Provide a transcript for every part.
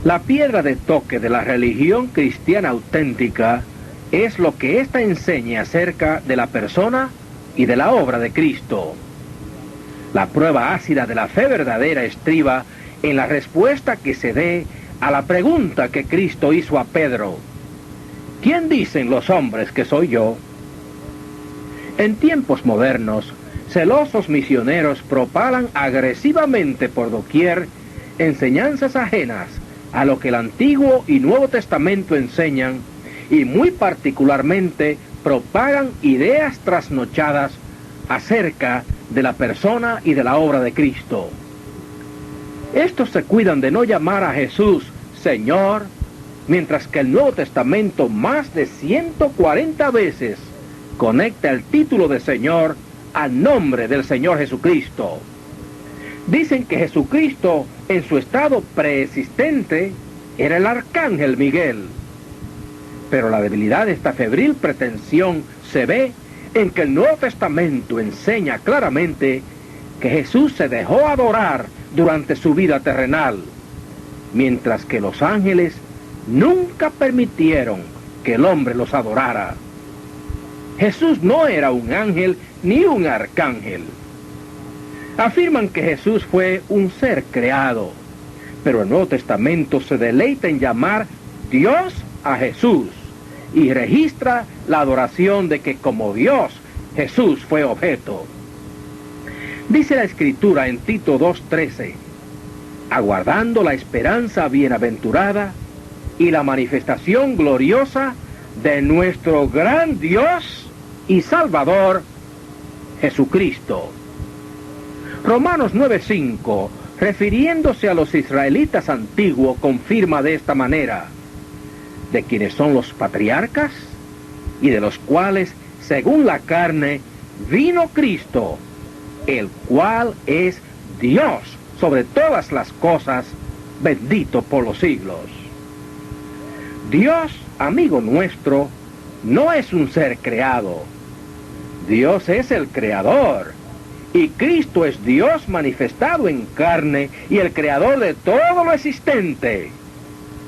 La piedra de toque de la religión cristiana auténtica es lo que ésta enseña acerca de la persona y de la obra de Cristo. La prueba ácida de la fe verdadera estriba en la respuesta que se dé a la pregunta que Cristo hizo a Pedro: ¿quién dicen los hombres que soy yo? En tiempos modernos, celosos misioneros propalan agresivamente por doquier enseñanzas ajenas a lo que el Antiguo y Nuevo Testamento enseñan, y muy particularmente propagan ideas trasnochadas acerca de la persona y de la obra de Cristo. Estos se cuidan de no llamar a Jesús Señor, mientras que el Nuevo Testamento más de 140 veces conecta el título de Señor al nombre del Señor Jesucristo. Dicen que Jesucristo, en su estado preexistente, era el arcángel Miguel. Pero la debilidad de esta febril pretensión se ve en que el Nuevo Testamento enseña claramente que Jesús se dejó adorar durante su vida terrenal, mientras que los ángeles nunca permitieron que el hombre los adorara. Jesús no era un ángel ni un arcángel. Afirman que Jesús fue un ser creado, pero el Nuevo Testamento se deleita en llamar Dios a Jesús y registra la adoración de que como Dios, Jesús fue objeto. Dice la Escritura en Tito 2:13, aguardando la esperanza bienaventurada y la manifestación gloriosa de nuestro gran Dios y Salvador, Jesucristo. Romanos 9:5, refiriéndose a los israelitas antiguos, confirma de esta manera: de quienes son los patriarcas, y de los cuales, según la carne, vino Cristo, el cual es Dios sobre todas las cosas, bendito por los siglos. Dios, amigo nuestro, no es un ser creado. Dios es el creador. Y Cristo es Dios manifestado en carne y el creador de todo lo existente,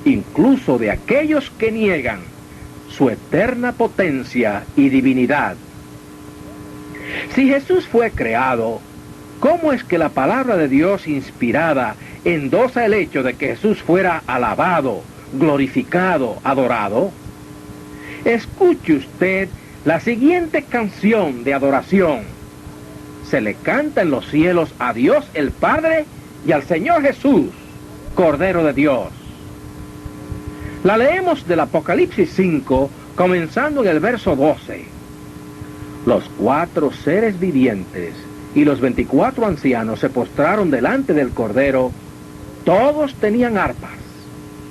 incluso de aquellos que niegan su eterna potencia y divinidad. Si Jesús fue creado, ¿cómo es que la palabra de Dios inspirada endosa el hecho de que Jesús fuera alabado, glorificado, adorado? Escuche usted la siguiente canción de adoración. Se le canta en los cielos a Dios el Padre y al Señor Jesús, Cordero de Dios. La leemos del Apocalipsis 5, comenzando en el verso 12. Los 4 seres vivientes y los 24 ancianos se postraron delante del Cordero. Todos tenían arpas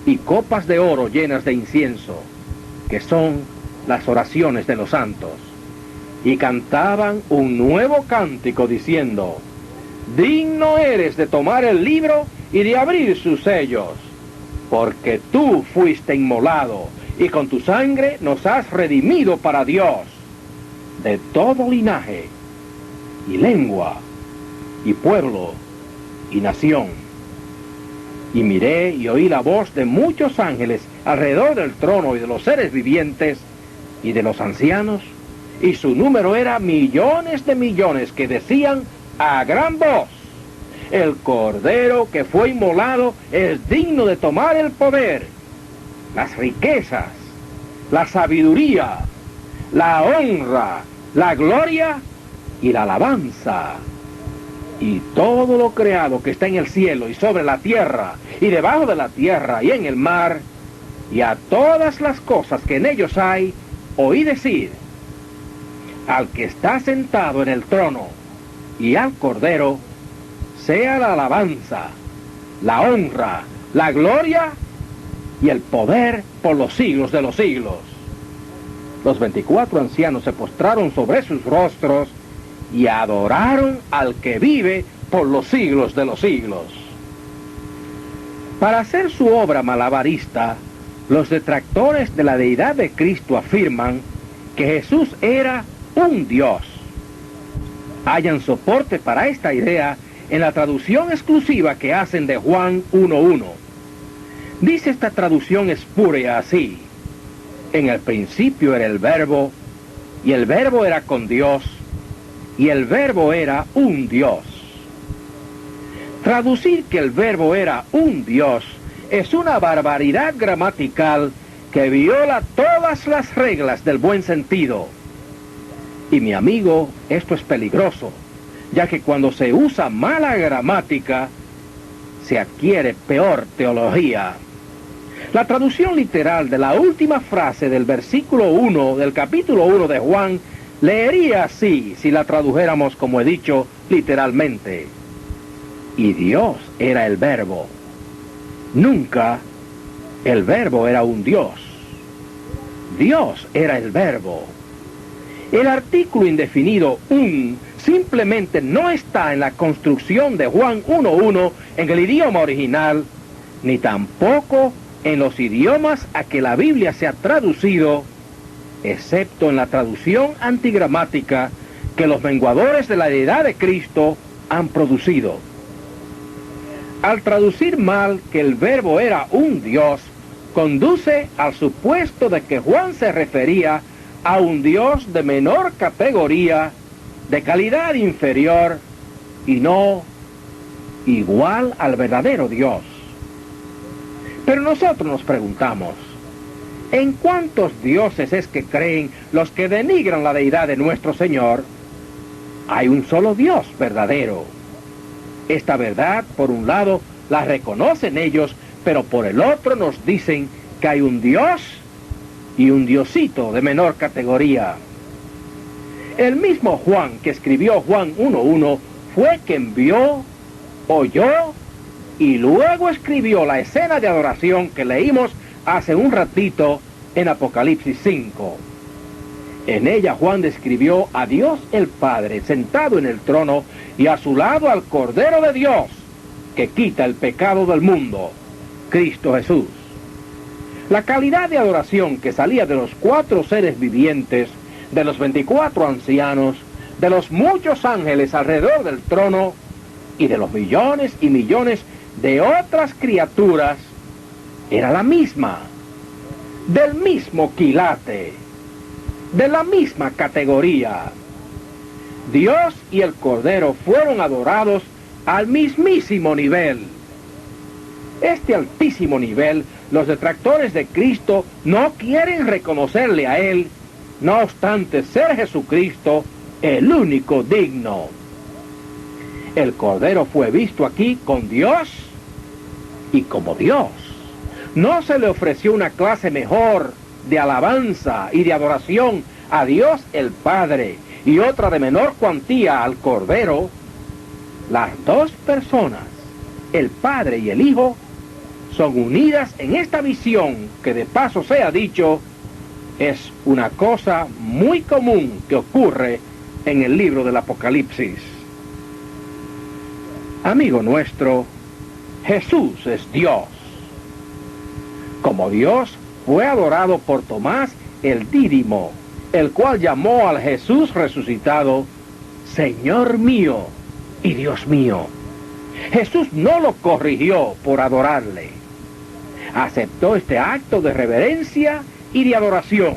y copas de oro llenas de incienso, que son las oraciones de los santos. Y cantaban un nuevo cántico diciendo: digno eres de tomar el libro y de abrir sus sellos, porque tú fuiste inmolado, y con tu sangre nos has redimido para Dios, de todo linaje, y lengua, y pueblo, y nación. Y miré y oí la voz de muchos ángeles alrededor del trono y de los seres vivientes y de los ancianos, y su número era millones de millones, que decían a gran voz: el Cordero que fue inmolado es digno de tomar el poder, las riquezas, la sabiduría, la honra, la gloria y la alabanza. Y todo lo creado que está en el cielo y sobre la tierra y debajo de la tierra y en el mar, y a todas las cosas que en ellos hay, oí decir: al que está sentado en el trono y al Cordero sea la alabanza, la honra, la gloria y el poder por los siglos de los siglos. Los 24 ancianos se postraron sobre sus rostros y adoraron al que vive por los siglos de los siglos. Para hacer su obra malabarista, los detractores de la deidad de Cristo afirman que Jesús era un Dios. Hallan soporte para esta idea en la traducción exclusiva que hacen de Juan 1:1. Dice esta traducción espúrea así: en el principio era el Verbo, y el Verbo era con Dios, y el Verbo era un Dios. Traducir que el Verbo era un Dios es una barbaridad gramatical que viola todas las reglas del buen sentido. Y mi amigo, esto es peligroso, ya que cuando se usa mala gramática, se adquiere peor teología. La traducción literal de la última frase del versículo 1 del capítulo 1 de Juan leería así, si la tradujéramos como he dicho literalmente: y Dios era el Verbo. Nunca el Verbo era un Dios. Dios era el Verbo. El artículo indefinido un simplemente no está en la construcción de Juan 1:1 en el idioma original, ni tampoco en los idiomas a que la Biblia se ha traducido, excepto en la traducción antigramática que los menguadores de la deidad de Cristo han producido. Al traducir mal que el Verbo era un Dios, conduce al supuesto de que Juan se refería a un Dios de menor categoría, de calidad inferior, y no igual al verdadero Dios. Pero nosotros nos preguntamos, ¿en cuántos dioses es que creen los que denigran la deidad de nuestro Señor? Hay un solo Dios verdadero. Esta verdad, por un lado, la reconocen ellos, pero por el otro nos dicen que hay un Dios y un diosito de menor categoría. El mismo Juan que escribió Juan 1:1 fue quien vio, oyó y luego escribió la escena de adoración que leímos hace un ratito en Apocalipsis 5. En ella Juan describió a Dios el Padre sentado en el trono y a su lado al Cordero de Dios que quita el pecado del mundo, Cristo Jesús. La calidad de adoración que salía de los 4 seres vivientes, de los 24 ancianos, de los muchos ángeles alrededor del trono y de los millones y millones de otras criaturas, era la misma, del mismo quilate, de la misma categoría. Dios y el Cordero fueron adorados al mismísimo nivel. Este altísimo nivel, los detractores de Cristo no quieren reconocerle a Él, no obstante ser Jesucristo el único digno. El Cordero fue visto aquí con Dios y como Dios. No se le ofreció una clase mejor de alabanza y de adoración a Dios el Padre y otra de menor cuantía al Cordero. Las dos personas, el Padre y el Hijo, son unidas en esta visión que, de paso sea dicho, es una cosa muy común que ocurre en el libro del Apocalipsis. Amigo nuestro, Jesús es Dios. Como Dios, fue adorado por Tomás el Dídimo, el cual llamó al Jesús resucitado Señor mío y Dios mío. Jesús no lo corrigió por adorarle. Aceptó este acto de reverencia y de adoración.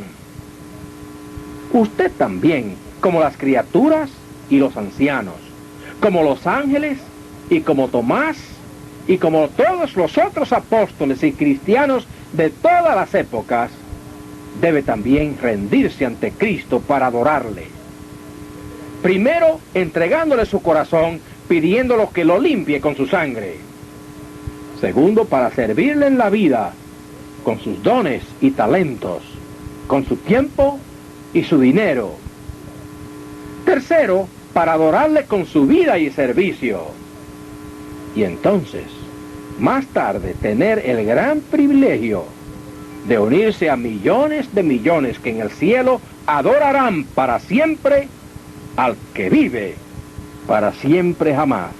Usted también, como las criaturas y los ancianos, como los ángeles y como Tomás y como todos los otros apóstoles y cristianos de todas las épocas, debe también rendirse ante Cristo para adorarle. Primero, entregándole su corazón, pidiéndolo que lo limpie con su sangre. Segundo, para servirle en la vida, con sus dones y talentos, con su tiempo y su dinero. Tercero, para adorarle con su vida y servicio. Y entonces, más tarde, tener el gran privilegio de unirse a millones de millones que en el cielo adorarán para siempre al que vive para siempre jamás.